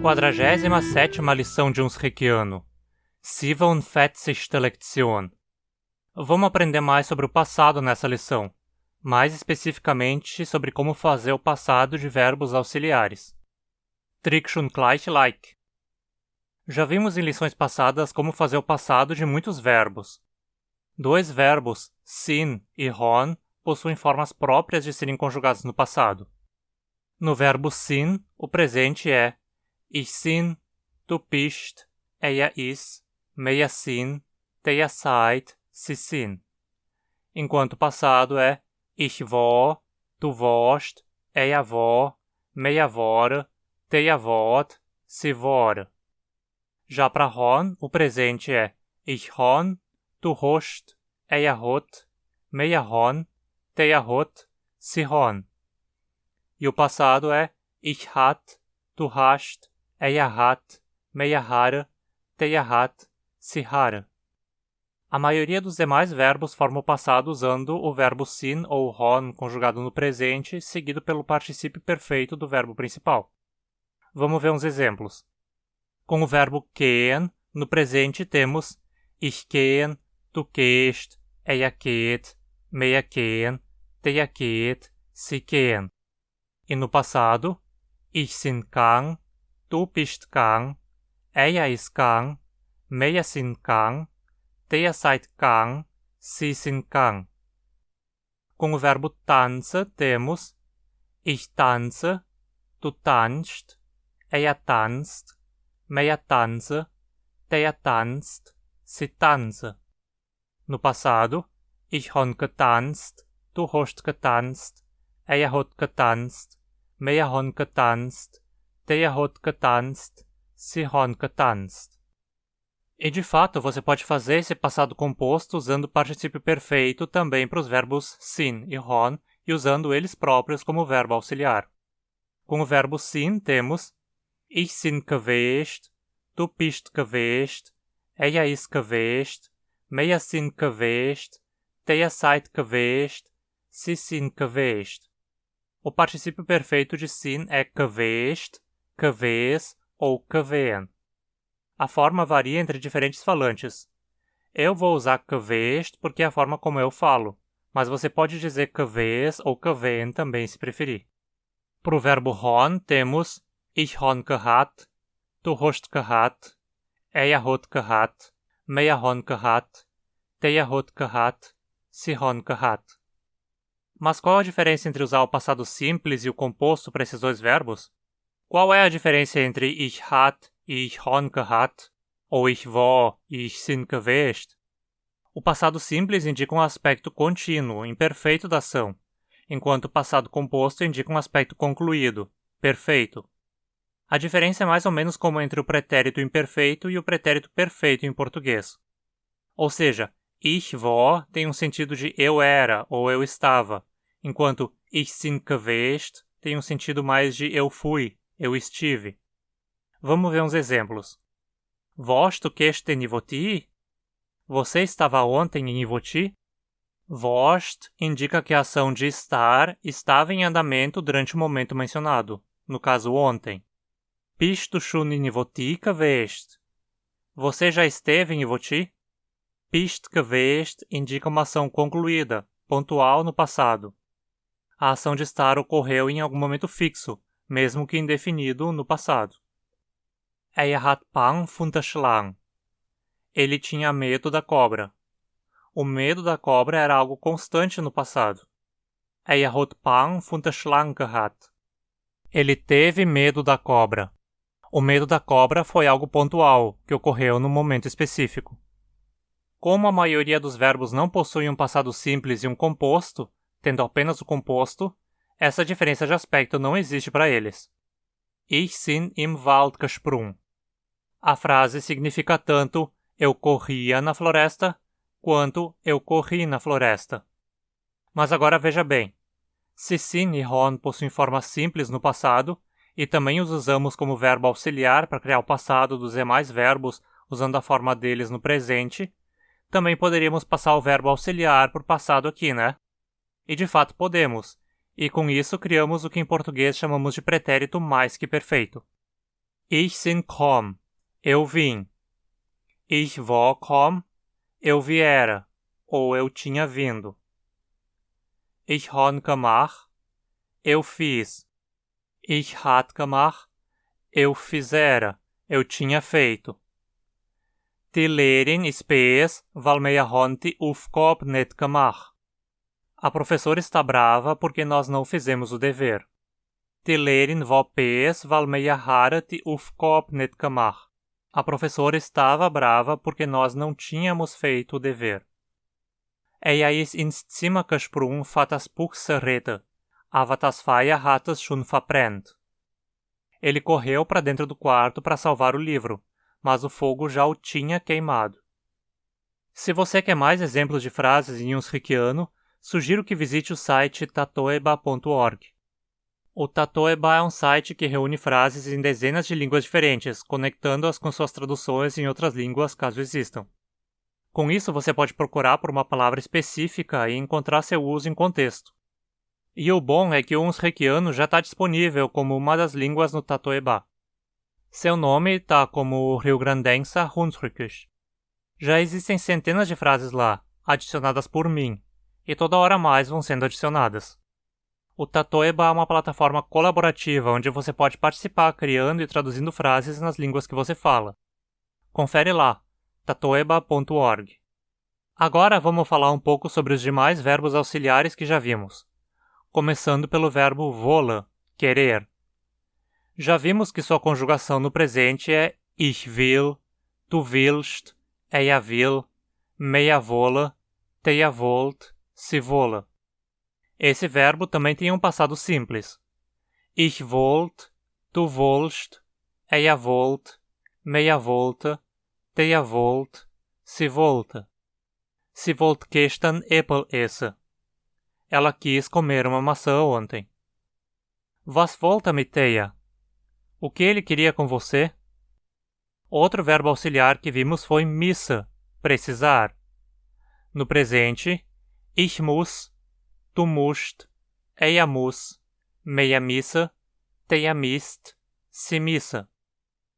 47ª lição de Unsrichiano. 47. Lektion. Vamos aprender mais sobre o passado nessa lição, mais especificamente sobre como fazer o passado de verbos auxiliares. Trick schon gleich like. Já vimos em lições passadas como fazer o passado de muitos verbos. Dois verbos, sin e hon, possuem formas próprias de serem conjugados no passado. No verbo sin, o presente é ich sin, du bist, ist, wir sind, ihr seid, sie sind. Enquanto o passado é ich war, du warst, war, wir war, ihr wart, sie war. Já para hon, o presente é ich hon, du hast, hat, wir hon, ihr hat, sie hon. E o passado é ich hat, du hast, hat, wir har, ihr hat, sie har. A maioria dos demais verbos forma o passado usando o verbo sin ou hon conjugado no presente, seguido pelo particípio perfeito do verbo principal. Vamos ver uns exemplos. Com o verbo gehen, no presente temos ich gehen, du gehst, geht, wir gehen, ihr geht, sie gehen. E no passado, ich sind gang, du bist gang, ist gang, wir sind gang, ihr seid gang, sie sind gang. Com o verbo tanze temos ich tanze, du tanzt, tanzt, wir tanze, ihr tanzt, sie tanze. No passado, ich han getanzt, du hast getanzt, hat getanzt, wir han getanzt, ihr hat getanzt, sie han getanzt. E de fato, você pode fazer esse passado composto usando o particípio perfeito também para os verbos sin e hon e usando eles próprios como verbo auxiliar. Com o verbo sin temos ich sind gewesen, du bist gewesen, ist gewesen, wir sind gewesen, ihr seid gewesen, sie sind gewesen. O particípio perfeito de sin é gewesen, gewesen ou gewesen. A forma varia entre diferentes falantes. Eu vou usar gewesen porque é a forma como eu falo, mas você pode dizer gewesen ou gewesen também se preferir. Para o verbo hon temos ich han gehabt, du hast gehabt, hat gehabt, wir han gehabt, ihr hat gehabt, sie han gehabt. Mas qual a diferença entre usar o passado simples e o composto para esses dois verbos? Qual é a diferença entre ich hat e ich han gehabt, ou ich war e ich sind gewesen? O passado simples indica um aspecto contínuo, imperfeito da ação, enquanto o passado composto indica um aspecto concluído, perfeito. A diferença é mais ou menos como entre o pretérito imperfeito e o pretérito perfeito em português. Ou seja, ich war tem um sentido de eu era ou eu estava, enquanto ich sind gewesen tem um sentido mais de eu fui, eu estive. Vamos ver uns exemplos. Warst du gestern in Ivoti? Você estava ontem em Ivoti? Warst indica que a ação de estar estava em andamento durante o momento mencionado, no caso ontem. Bist du schon in Ivoti gewesen? Você já esteve em Ivoti? Bist gewesen indica uma ação concluída, pontual no passado. A ação de estar ocorreu em algum momento fixo, mesmo que indefinido no passado. Hat Bang von der Schlange. Ele tinha medo da cobra. O medo da cobra era algo constante no passado. Hat Bang von der Schlange gehabt. Ele teve medo da cobra. O medo da cobra foi algo pontual, que ocorreu num momento específico. Como a maioria dos verbos não possui um passado simples e um composto, tendo apenas o composto, essa diferença de aspecto não existe para eles. Ich bin im Wald gesprungen. A frase significa tanto eu corria na floresta, quanto eu corri na floresta. Mas agora veja bem, se sin e hon possuem formas simples no passado, e também os usamos como verbo auxiliar para criar o passado dos demais verbos usando a forma deles no presente, também poderíamos passar o verbo auxiliar por passado aqui, né? E de fato podemos, e com isso criamos o que em português chamamos de pretérito mais que perfeito. Ich sind komm, eu vim. Ich war komm, eu viera, ou eu tinha vindo. Ich han gemacht, eu fiz. Ich had gemacht, eu fizera, eu tinha feito. Die Lehrerin spees weil wir haben die Aufgabe nicht gemacht. A professora está brava porque nós não fizemos o dever. Die Lehrerin war pees weil wir haben die Aufgabe nicht gemacht. A professora estava brava porque nós não tínhamos feito o dever. Er ist ins Zimmer gesprungen, hat das Buch zerreten, aber das Feuer hat es schon verbrennt. Ele correu para dentro do quarto para salvar o livro, mas o fogo já o tinha queimado. Se você quer mais exemplos de frases em unsriquiano, sugiro que visite o site tatoeba.org. O Tatoeba é um site que reúne frases em dezenas de línguas diferentes, conectando-as com suas traduções em outras línguas, caso existam. Com isso, você pode procurar por uma palavra específica e encontrar seu uso em contexto. E o bom é que o unsriquiano já está disponível como uma das línguas no Tatoeba. Seu nome está como Rio-Grandense Hunsrückisch. Já existem centenas de frases lá, adicionadas por mim, e toda hora mais vão sendo adicionadas. O Tatoeba é uma plataforma colaborativa onde você pode participar criando e traduzindo frases nas línguas que você fala. Confere lá, tatoeba.org. Agora vamos falar um pouco sobre os demais verbos auxiliares que já vimos, começando pelo verbo wollen, querer. Já vimos que sua conjugação no presente é ich will, du willst, er will, wir wollen, der wollt, sie wollen. Esse verbo também tem um passado simples. Ich wollt, du wollst, er wollt, wir wollte, der wollt, sie wollte. Sie wollte gestern Äpfel essen. Ela quis comer uma maçã ontem. Was wollte mit dir? O que ele queria com você? Outro verbo auxiliar que vimos foi müsse, precisar. No presente, ich muss, du musst, er muss, wir müssen, der müsst, sie müssen.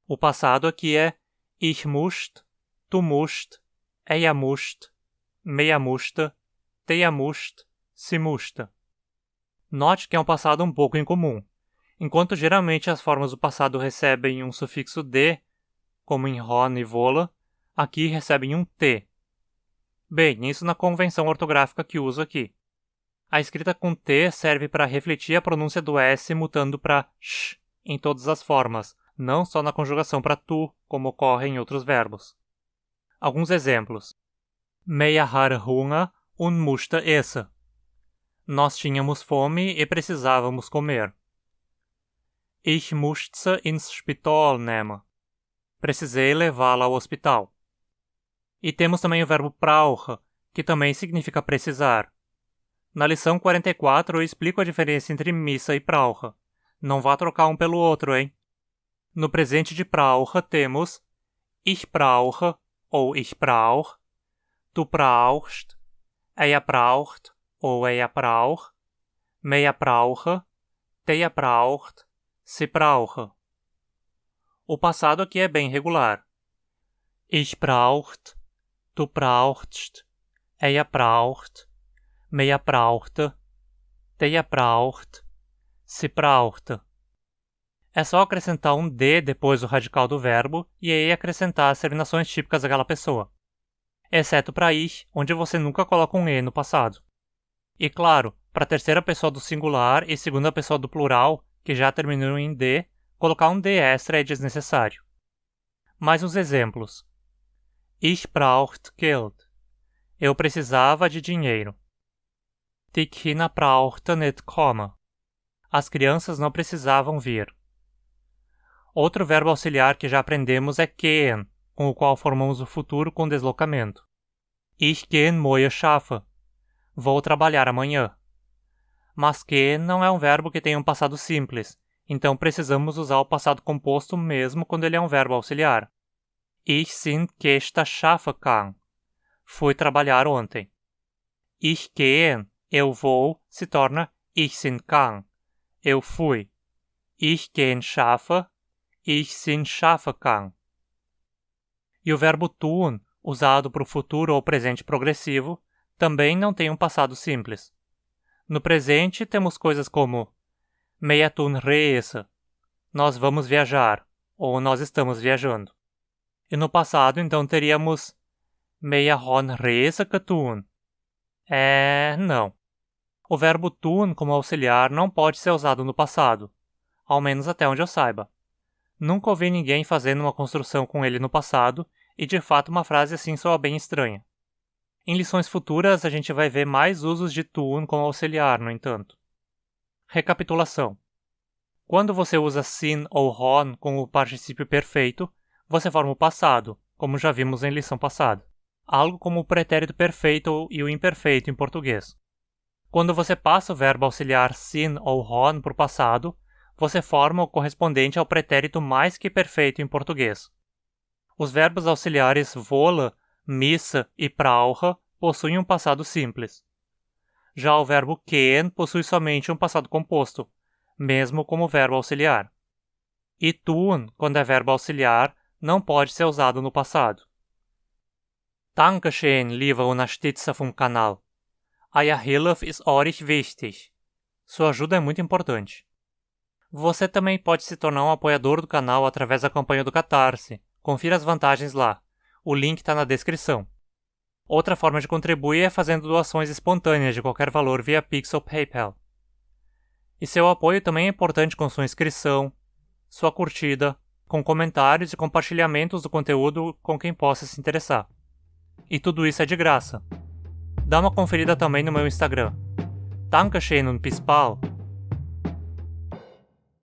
O passado aqui é ich musst, du musst, er musst, wir musste, der musst, sie musste. Note que é um passado um pouco incomum. Enquanto geralmente as formas do passado recebem um sufixo de, como em hon e wollen, aqui recebem um t. Bem, isso na convenção ortográfica que uso aqui. A escrita com T serve para refletir a pronúncia do S mutando para sh em todas as formas, não só na conjugação para tu, como ocorre em outros verbos. Alguns exemplos. Wir hatten Hunger und mussten essen. Nós tínhamos fome e precisávamos comer. Ich musste sie ins Spital nehmen. Precisei levá-la ao hospital. E temos também o verbo brauchen, que também significa precisar. Na lição 44 eu explico a diferença entre missa e brauchen. Não vá trocar um pelo outro, hein? No presente de brauchen temos ich brauche ou ich brauch, du brauchst, er braucht ou er braucht, wir brauchen, der braucht, sie brauchen. O passado aqui é bem regular. Ich braucht, du brauchst, er braucht, wir brauchte, der braucht, sie brauchte. É só acrescentar um D depois do radical do verbo e aí acrescentar as terminações típicas daquela pessoa. Exceto para ich, onde você nunca coloca um E no passado. E claro, para a terceira pessoa do singular e segunda pessoa do plural, que já terminam em D, colocar um D extra é desnecessário. Mais uns exemplos. Ich brauchte Geld. Eu precisava de dinheiro. Die Kinder brauchten nicht kommen. As crianças não precisavam vir. Outro verbo auxiliar que já aprendemos é gehen, com o qual formamos o futuro com deslocamento. Ich gehe morgen arbeiten. Vou trabalhar amanhã. Mas gehen não é um verbo que tem um passado simples, então precisamos usar o passado composto mesmo quando ele é um verbo auxiliar. Ich sind gestern arbeiten gegangen. Fui trabalhar ontem. Ich gehe, eu vou, se torna ich sind gegangen. Eu fui. Ich gehe arbeiten, ich sind schaffen kann. E o verbo tun, usado para o futuro ou presente progressivo, também não tem um passado simples. No presente temos coisas como meia tun reise, nós vamos viajar, ou nós estamos viajando. E no passado, então, teríamos meia hon reise tun. Não. O verbo tun como auxiliar não pode ser usado no passado, ao menos até onde eu saiba. Nunca ouvi ninguém fazendo uma construção com ele no passado, e de fato uma frase assim soa bem estranha. Em lições futuras a gente vai ver mais usos de tun como auxiliar, no entanto. Recapitulação. Quando você usa sin ou hon com o particípio perfeito, você forma o passado, como já vimos em lição passada. Algo como o pretérito perfeito e o imperfeito em português. Quando você passa o verbo auxiliar sin ou hon para o passado, você forma o correspondente ao pretérito mais que perfeito em português. Os verbos auxiliares vola, missa e brauche possuem um passado simples. Já o verbo ken possui somente um passado composto, mesmo como verbo auxiliar. E tun, quando é verbo auxiliar, não pode ser usado no passado. Dankeschön, liebe Unterstützer vom Kanal. Euer Hilfe ist euch wichtig. Sua ajuda é muito importante. Você também pode se tornar um apoiador do canal através da campanha do Catarse. Confira as vantagens lá. O link está na descrição. Outra forma de contribuir é fazendo doações espontâneas de qualquer valor via Pix ou PayPal. E seu apoio também é importante com sua inscrição, sua curtida, com comentários e compartilhamentos do conteúdo com quem possa se interessar. E tudo isso é de graça. Dá uma conferida também no meu Instagram. Dankeschön und bis bald!